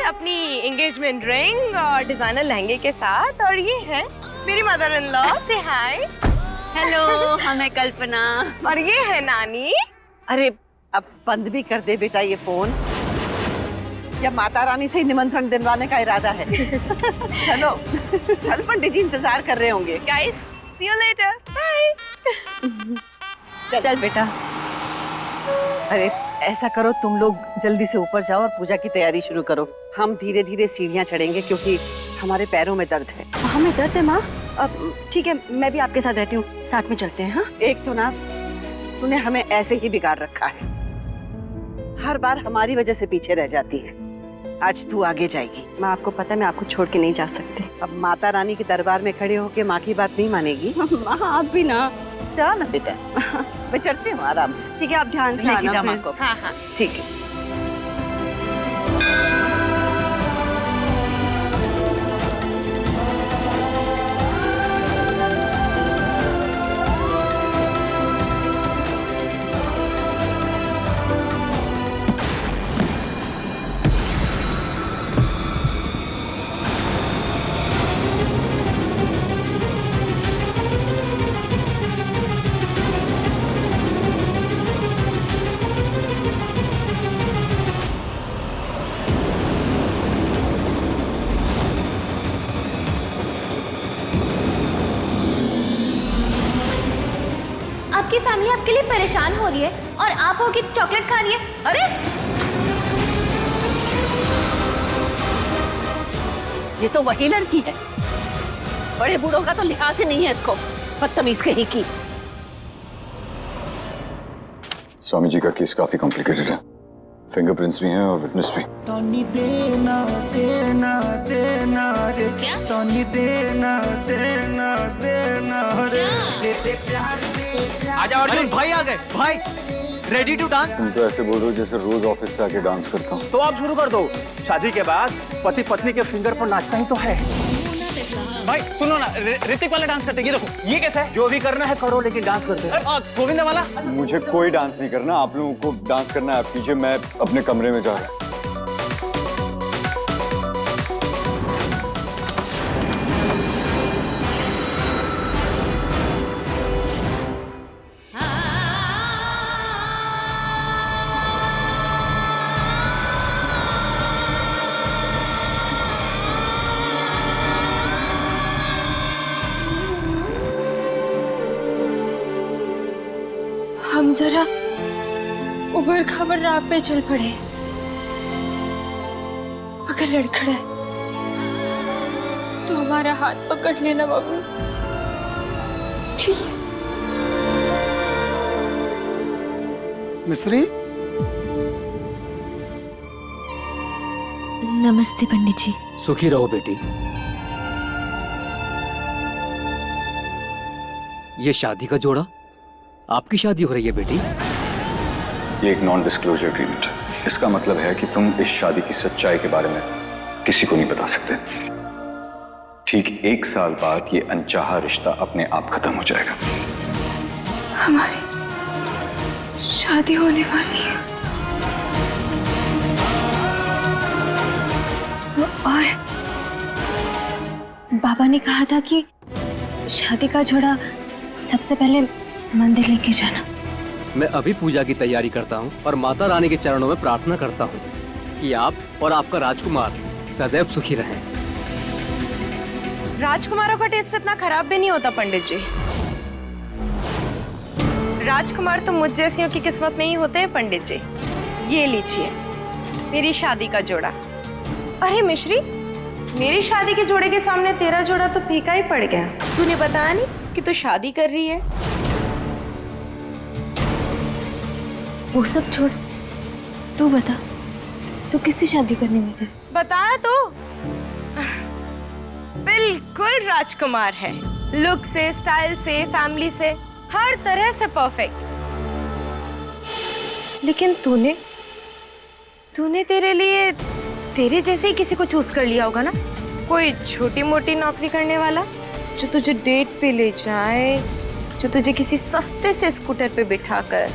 अपनी engagement ring और designer लहंगे के साथ। और ये है मेरी मदर इन लॉ, से हाय। हेलो, हमें कल्पना। और ये है नानी। अरे अब बंद भी कर दे बेटा ये फोन, या माता रानी से ही निमंत्रण दिलवाने का इरादा है? चलो चल, पंडित जी इंतजार कर रहे होंगे। Guys, see you later, bye. चल बेटा। अरे ऐसा करो, तुम लोग जल्दी से ऊपर जाओ और पूजा की तैयारी शुरू करो। हम धीरे धीरे सीढ़ियाँ चढ़ेंगे क्योंकि हमारे पैरों में दर्द है। हमें दर्द है माँ? अब ठीक है, मैं भी आपके साथ रहती हूँ, साथ में चलते हैं। हाँ, एक तो ना तूने हमें ऐसे ही बिगाड़ रखा है, हर बार हमारी वजह से पीछे रह जाती है। आज तू आगे जाएगी। माँ आपको पता है मैं आपको छोड़ के नहीं जा सकती। अब माता रानी के दरबार में खड़े होके माँ की बात नहीं मानेगी। माँ आप भी ना। जा ना बेटा, मैं चढ़ती हूँ आराम से। ठीक है, आप ध्यान से लेके जा आना माँ फिर। को। हाँ हाँ ठीक है। आपकी फैमिली आपके लिए परेशान हो रही है और आप होगी चॉकलेट खा रही है। अरे ये तो वही लड़की है, बड़े बूढ़ों का तो लिहाज ही नहीं है इसको, बदतमीज कहीं की। स्वामी जी का केस काफी कॉम्प्लिकेटेड है, फिंगरप्रिंट्स भी हैं और विटनेस भी। देना देना देना रे, देना देना देना रे, आजा अर्जुन भाई, आ गए भाई। Ready to dance? तुम तो ऐसे बोल रहे हो जैसे रोज ऑफिस से आके डांस करता हूँ। तो आप शुरू कर दो। शादी के बाद पति पत्नी के फिंगर पर नाचना ही तो है। भाई सुनो ना, ऋतिक वाला डांस करते हैं। ये देखो, ये कैसा है? जो भी करना है करो, लेकिन डांस करते हैं। गोविंदा वाला? मुझे कोई डांस नहीं करना, आप लोगों को डांस करना है आप कीजिए, मैं अपने कमरे में जा रहा हूँ। हम जरा उबड़ खाबड़ राह पे चल पड़े। अगर लड़खड़ा है तो हमारा हाथ पकड़ लेना बबलू, प्लीज। मिस्त्री नमस्ते पंडित जी। सुखी रहो बेटी। ये शादी का जोड़ा, आपकी शादी हो रही है बेटी। ये एक नॉन डिस्क्लोजर एग्रीमेंट है, इसका मतलब है कि तुम इस शादी की सच्चाई के बारे में किसी को नहीं बता सकते। ठीक 1 साल बाद ये अनचाहा रिश्ता अपने आप खत्म हो जाएगा। हमारी शादी होने वाली है और बाबा ने कहा था कि शादी का जोड़ा सबसे पहले मंदिर लेके जाना। मैं अभी पूजा की तैयारी करता हूँ और माता रानी के चरणों में प्रार्थना करता हूँ कि आप और आपका राजकुमार सदैव सुखी रहें। राजकुमारों का टेस्ट इतना खराब भी नहीं होता पंडित जी। राजकुमार तो मुझ जैसियों की किस्मत में ही होते हैं पंडित जी। ये लीजिए मेरी शादी का जोड़ा। अरे मिश्री, मेरी शादी के जोड़े के सामने तेरा जोड़ा तो फीका ही पड़ गया। तूने बताया नहीं कि तू शादी कर रही है? वो सब छोड़, तू बता, तू किससे शादी करने वाला है? बताया तो, बिल्कुल राजकुमार है। लुक से, स्टाइल से, फैमिली से, हर तरह से परफेक्ट। लेकिन तूने तेरे लिए तेरे जैसे ही किसी को चूज कर लिया होगा ना। कोई छोटी मोटी नौकरी करने वाला जो तुझे डेट पे ले जाए, जो तुझे किसी सस्ते से स्कूटर पे बिठाकर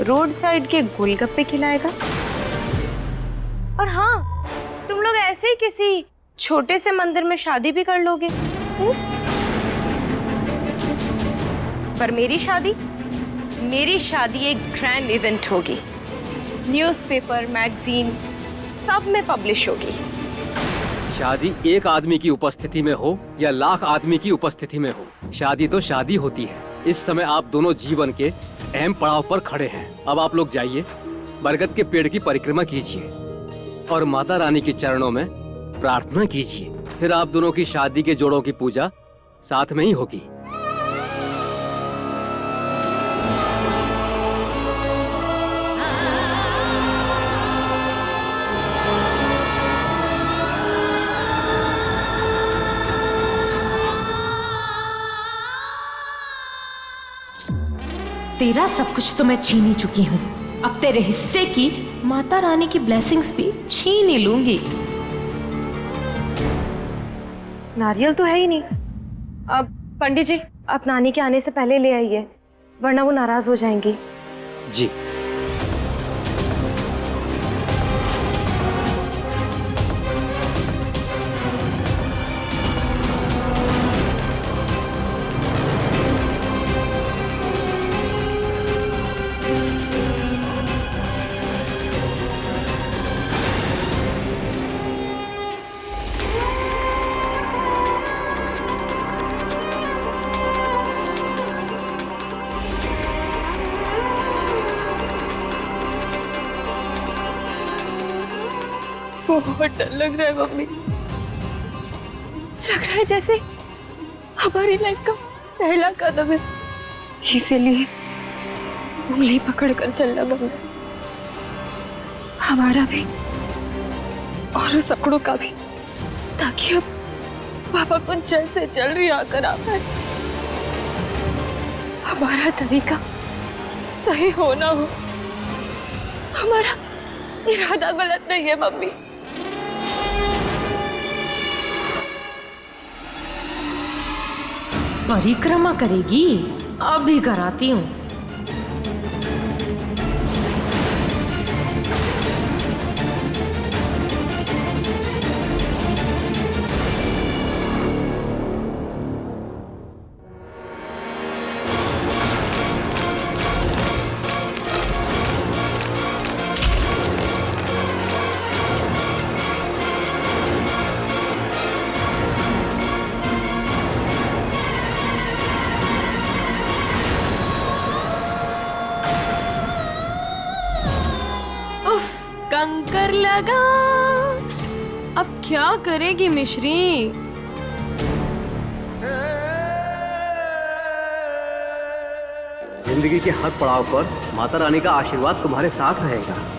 रोड साइड के गोलगप्पे खिलाएगा। और हाँ, तुम लोग ऐसे ही किसी छोटे से मंदिर में शादी भी कर लोगे? पर मेरी शादी एक ग्रैंड इवेंट होगी। न्यूज़पेपर, मैगजीन सब में पब्लिश होगी। शादी एक आदमी की उपस्थिति में हो या लाख आदमी की उपस्थिति में हो, शादी तो शादी होती है। इस समय आप दोनों जीवन के अहम पड़ाव पर खड़े हैं। अब आप लोग जाइए, बरगद के पेड़ की परिक्रमा कीजिए और माता रानी के चरणों में प्रार्थना कीजिए। फिर आप दोनों की शादी के जोड़ों की पूजा साथ में ही होगी। तेरा सब कुछ तो मैं छीन ही चुकी हूँ। अब तेरे हिस्से की माता रानी की ब्लेसिंग्स भी छीन ही लूंगी। नारियल तो है ही नहीं। अब पंडित जी, आप नानी के आने से पहले ले आइए, वरना वो नाराज हो जाएंगी। जी। बहुत डर लग रहा है मम्मी। लग रहा है जैसे हमारी लाइफ का पहला कदम है, इसीलिए उंगली पकड़कर चलना मम्मी, हमारा भी और उस अकड़ों का भी, ताकि अब पापा को जल्द से जल्द रिहा करा पाए। हमारा तरीका सही हो ना हो, हमारा इरादा गलत नहीं है मम्मी। परिक्रमा करेगी? अभी कराती हूँ। कंकर लगा। अब क्या करेगी मिश्री? जिंदगी के हर पड़ाव पर माता रानी का आशीर्वाद तुम्हारे साथ रहेगा।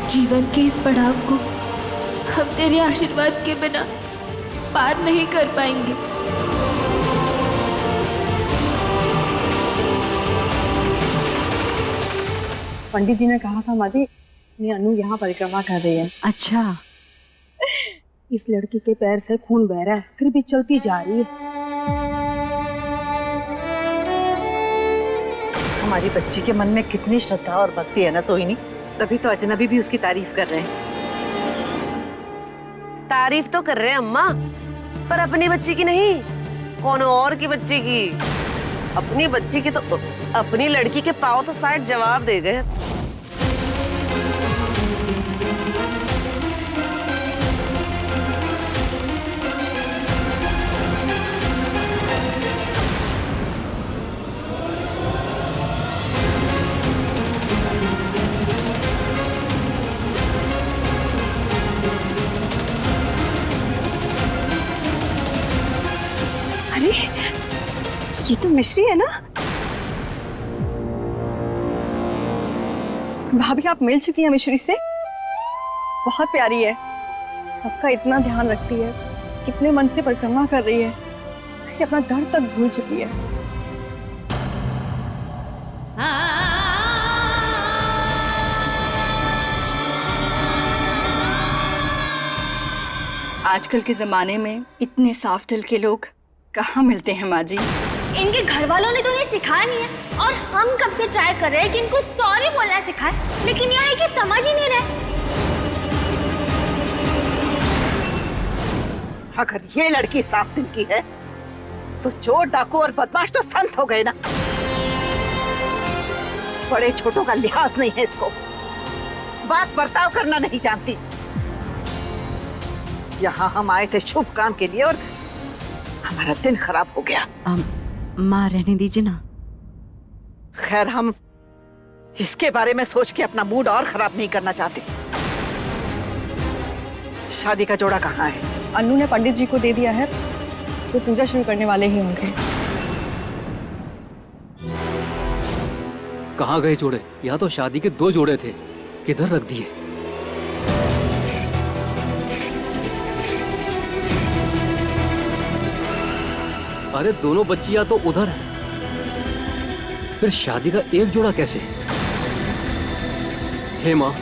जीवन के इस पड़ाव को हम तेरे आशीर्वाद के बिना पार नहीं कर पाएंगे। पंडित जी ने कहा था माँ जी, ये अनु यहाँ परिक्रमा कर रही है। अच्छा, इस लड़की के पैर से खून बह रहा है, फिर भी चलती जा रही है। हमारी बच्ची के मन में कितनी श्रद्धा और भक्ति है ना सोहिनी, तभी तो अजनबी भी उसकी तारीफ कर रहे हैं। तारीफ तो कर रहे हैं अम्मा, पर अपनी बच्ची की नहीं, कौन और की बच्ची की। अपनी बच्ची की तो अपनी लड़की के पाँव तो शायद जवाब दे गए। ये तो मिश्री है ना? भाभी आप मिल चुकी हैं मिश्री से? बहुत प्यारी है, सबका इतना ध्यान रखती है, कितने मन से परिक्रमा कर रही है कि अपना दर्द तक भूल चुकी है। आजकल के जमाने में इतने साफ दिल के लोग कहाँ मिलते हैं माँ जी। इनके घर वालों ने तो इन्हें सिखाया नहीं है और हम कब से ट्राई कर रहे हैं कि इनको सॉरी बोलना सिखाए, लेकिन यहाँ ये समझ ही नहीं रहे। अगर ये लड़की साफ दिल की है तो चोर डाकू और बदमाश तो संत हो गए ना। बड़े छोटों का लिहाज नहीं है इसको, बात बर्ताव करना नहीं जानती। यहाँ हम आए थे शुभ काम के लिए और हमारा दिन खराब हो गया। माँ रहने दीजिए ना। खैर, हम इसके बारे में सोच के अपना मूड और खराब नहीं करना चाहते। शादी का जोड़ा कहाँ है? अन्नू ने पंडित जी को दे दिया है, वो पूजा शुरू करने वाले ही होंगे। कहाँ गए जोड़े? यहाँ तो शादी के 2 जोड़े थे, किधर रख दिए? अरे दोनों बच्चियां तो उधर हैं, फिर शादी का एक जोड़ा कैसे? हे माँ,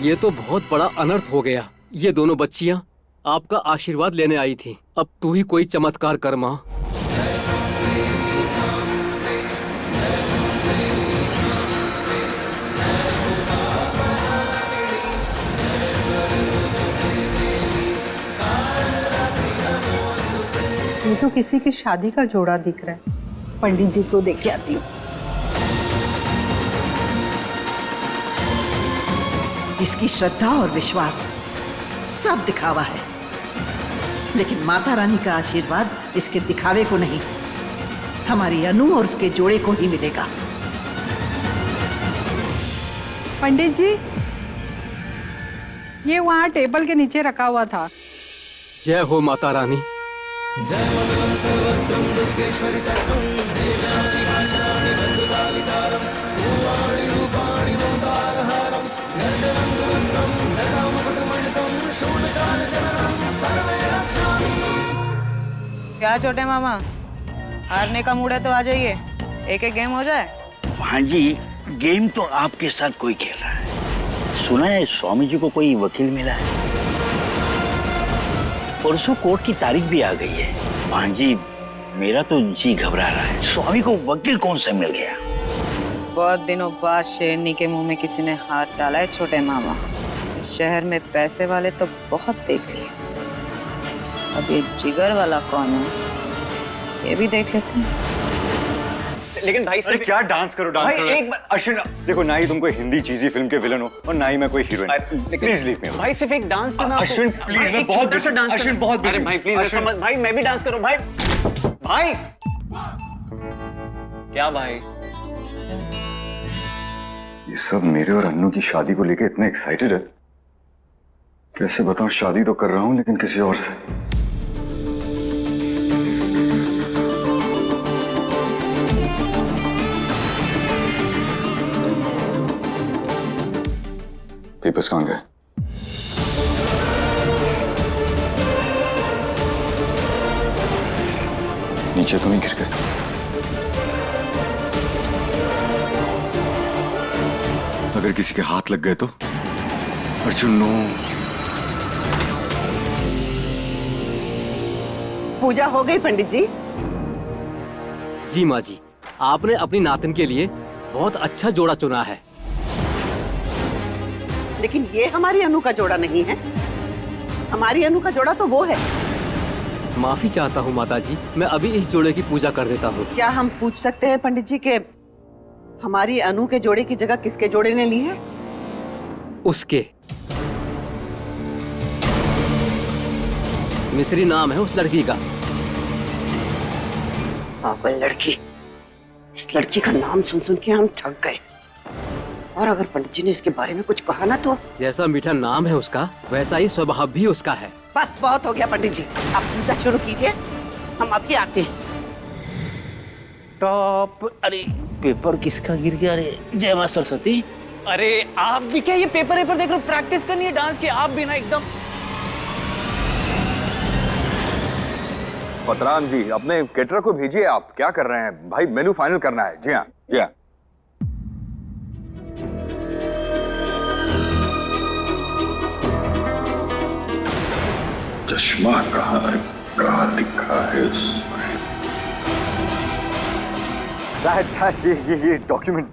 ये तो बहुत बड़ा अनर्थ हो गया। ये दोनों बच्चियां आपका आशीर्वाद लेने आई थी, अब तू ही कोई चमत्कार कर माँ। ये तो किसी की शादी का जोड़ा दिख रहा है, पंडित जी को देख के आती हूँ। इसकी श्रद्धा और विश्वास सब दिखावा है, लेकिन माता रानी का आशीर्वाद इसके दिखावे को नहीं, हमारी अनु और उसके जोड़े को ही मिलेगा। पंडित जी, ये वहाँ टेबल के नीचे रखा हुआ था। जय हो माता रानी। क्या छोटे मामा, हारने का मूड है तो आ जाइए, एक एक गेम हो जाए। हाँ जी, गेम तो आपके साथ कोई खेल रहा है। सुना है स्वामी जी को कोई वकील मिला है, परसों कोर्ट की तारीख भी आ गई है। हाँ जी, मेरा तो जी घबरा रहा है, स्वामी को वकील कौन सा मिल गया? बहुत दिनों बाद शेरनी के मुंह में किसी ने हाथ डाला है छोटे मामा। इस शहर में पैसे वाले तो बहुत देख लिए, अब ये जिगर वाला कौन है ये भी देख लेते हैं। लेकिन भाई अरे क्या डांस करो एक बार अश्विन, देखो ना ही तुम कोई हिंदी चीजी फिल्म के विलन हो और ना ही मैं कोई हीरोइन। Please leave me. भाई सिर्फ एक डांस करना। अश्विन प्लीज, मैं बहुत छोटा सा डांस। अश्विन बहुत अरे भाई प्लीज समझ, भाई मैं भी डांस करूं भाई। भाई क्या भाई? ये सब मेरे और अन्नू की शादी को लेकर इतने एक्साइटेड है, कैसे बताऊं? शादी तो कर रहा हूं लेकिन किसी और से। पेपर्स कहाँ गए? नीचे तो नहीं गिर गए? अगर किसी के हाथ लग गए तो? अर्जुन नो। पूजा हो गई पंडित जी? जी माँ जी, आपने अपनी नातिन के लिए बहुत अच्छा जोड़ा चुना है। लेकिन ये हमारी अनु का जोड़ा नहीं है, हमारी अनु का जोड़ा तो वो है। माफी चाहता हूँ माता जी, मैं अभी इस जोड़े की पूजा कर देता हूँ। क्या हम पूछ सकते हैं पंडित जी के हमारी अनु के जोड़े की जगह किसके जोड़े ने ली है? उसके। मिस्री नाम है उस लड़की का। पागल लड़की, इस लड़की का नाम सुन सुन के हम थक गए, और अगर पंडित जी ने इसके बारे में कुछ कहा ना तो। जैसा मीठा नाम है उसका, वैसा ही स्वभाव भी उसका है। बस बहुत हो गया पंडित जी, आप पूजा शुरू कीजिए, हम अभी आते हैं। लैपटॉप। अरे पेपर किसका गिर गया? अरे जय मां सरस्वती। अरे आप भी क्या ये पेपर देख रहे हो? प्रैक्टिस करनी है डांस की, आप भी ना एकदम। पतरान जी, अपने केटरर को भेजिए। आप क्या कर रहे हैं भाई? मेनू फाइनल करना है। जी हाँ, जी हाँ। चश्मा कहाँ है? कहाँ लिखा है इसमें? ये डॉक्यूमेंट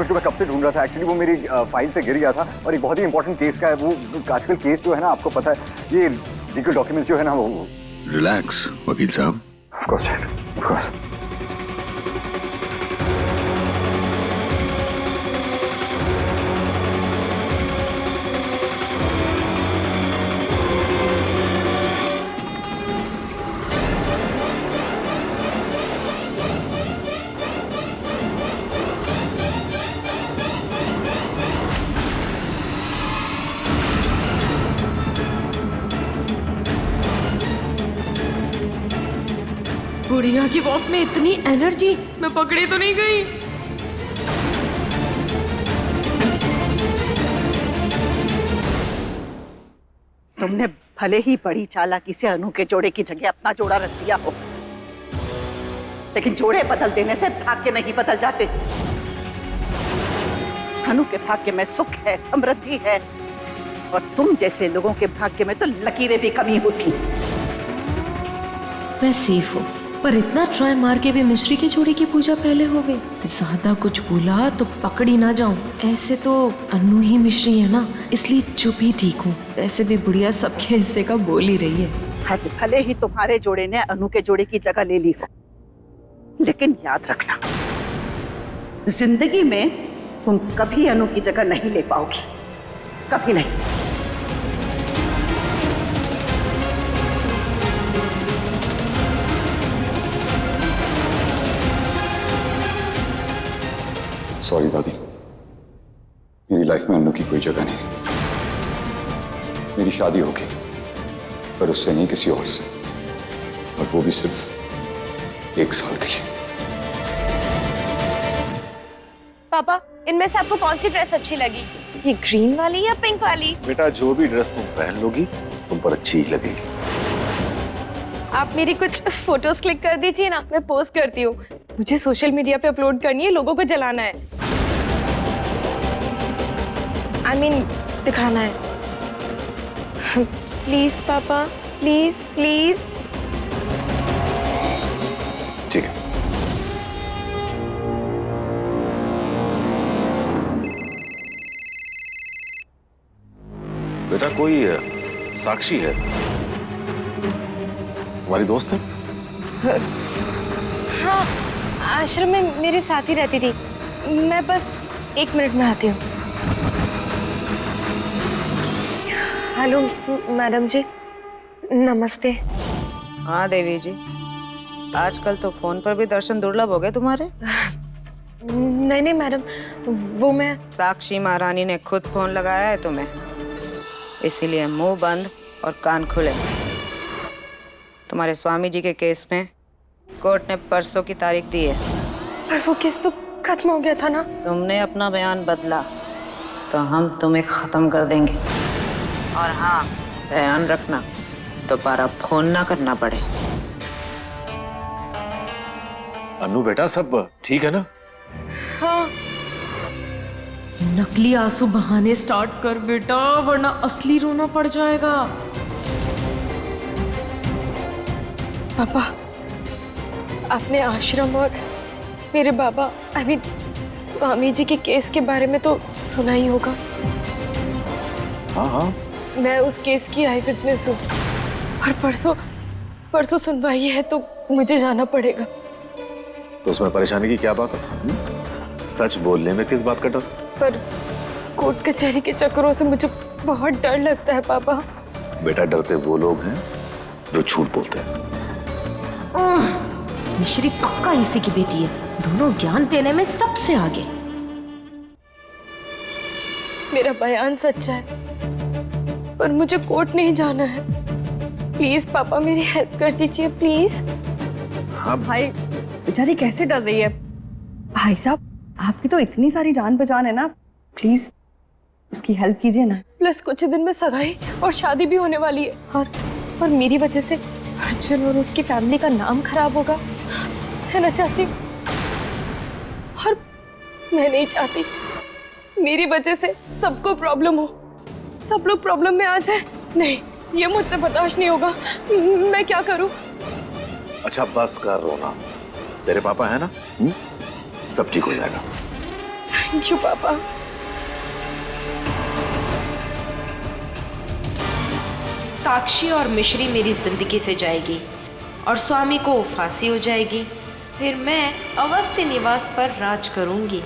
को मैं कब से ढूंढ रहा था। एक्चुअली वो मेरी फाइल से गिर गया था और एक बहुत ही इंपॉर्टेंट केस का है। वो आजकल केस जो है ना, आपको पता है, ये लीगल डॉक्यूमेंट्स जो है ना वो। रिलैक्स वकील साहब। Of course, of course. बुढ़िया की वॉक में इतनी एनर्जी, मैं पकड़ी तो नहीं गई? तुमने भले ही बड़ी चालाकी से अनु के जोड़े की जगह अपना जोड़ा रख दिया हो, लेकिन जोड़े बदल देने से भाग्य नहीं बदल जाते। अनु के भाग्य में सुख है, समृद्धि है, और तुम जैसे लोगों के भाग्य में तो लकीरें भी कमी होती। मैं सेफ हूँ, पर इतना ट्राई मार के भी मिश्री की जोड़ी की पूजा पहले हो गई। ज्यादा कुछ बोला तो पकड़ी ना जाऊं। ऐसे तो अनु ही मिश्री है ना, इसलिए चुप ही ठीक हूँ। वैसे भी बुढ़िया सबके हिस्से का बोल ही रही है। आज भले ही तुम्हारे जोड़े ने अनु के जोड़े की जगह ले ली हो, लेकिन याद रखना, जिंदगी में तुम कभी अनु की जगह नहीं ले पाओगी, कभी नहीं। सॉरी दादी, मेरी लाइफ में अनु की कोई जगह नहीं। मेरी शादी होगी, पर उससे नहीं, किसी और से, और वो भी सिर्फ 1 साल के लिए। पापा, इनमें से आपको कौन सी ड्रेस अच्छी लगी? ये ग्रीन वाली या पिंक वाली? बेटा, जो भी ड्रेस तुम पहन लोगी तुम पर अच्छी ही लगेगी। आप मेरी कुछ फोटोज क्लिक कर दीजिए ना, मैं पोस्ट करती हूँ। मुझे सोशल मीडिया पे अपलोड करनी है, लोगों को जलाना है। I mean, दिखाना है। प्लीज पापा, प्लीज प्लीज। ठीक है। बेटा, कोई साक्षी है, हमारी दोस्त है। हाँ, आश्रम में मेरे साथ ही रहती थी। मैं बस 1 मिनट में आती हूँ। हेलो मैडम जी, नमस्ते। हाँ देवी जी, आजकल तो फोन पर भी दर्शन दुर्लभ हो गए तुम्हारे। नहीं मैडम, वो मैं। साक्षी महारानी ने खुद फोन लगाया है तुम्हें, इसीलिए मुंह बंद और कान खुले। तुम्हारे स्वामी जी के केस में कोर्ट ने परसों की तारीख दी है। पर वो केस तो खत्म हो गया था ना। तुमने अपना बयान बदला तो हम तुम्हें खत्म कर देंगे। और हाँ, ध्यान रखना, दोबारा फोन ना करना पड़े। अनु बेटा, सब ठीक है ना? हाँ। नकली आंसू बहाने स्टार्ट कर बेटा, वरना असली रोना पड़ जाएगा। पापा, आपने आश्रम और मेरे बाबा, आई मीन स्वामी जी के केस के बारे में तो सुना ही होगा। हाँ हाँ, मैं उस केस की आई विटनेस हूँ, और परसों सुनवाई है तो मुझे जाना पड़ेगा। तो उसमें परेशानी की क्या बात है? सच बोलने में किस बात का डर? पर कोर्ट कचहरी के चक्करों से मुझे बहुत डर लगता है पापा। बेटा, डरते वो लोग हैं जो झूठ बोलते हैं। मिश्री पक्का इसी की बेटी है, दोनों ज्ञान देने में सबसे आगे। मेरा बयान सच्चा है, पर मुझे कोर्ट नहीं जाना है। प्लीज पापा, मेरी हेल्प कर दीजिए प्लीज। हाँ भाई, बेचारी कैसे डर रही है। भाई साहब, आपकी तो इतनी सारी जान पहचान है ना, प्लीज उसकी हेल्प कीजिए ना। प्लस कुछ ही दिन में सगाई और शादी भी होने वाली है, और मेरी वजह से अर्जुन और उसकी फैमिली का नाम खराब होगा, है ना चाची? और मैं नहीं चाहती मेरी वजह से सबको प्रॉब्लम हो, सब लोग प्रॉब्लम में आ जाए। नहीं, ये मुझसे बर्दाश्त नहीं होगा। मैं क्या करूं? अच्छा बस कर रोना, तेरे पापा है ना, सब ठीक हो जाएगा। थैंक यू पापा। साक्षी और मिश्री मेरी जिंदगी से जाएगी और स्वामी को फांसी हो जाएगी। फिर मैं अवस्थी निवास पर राज करूंगी।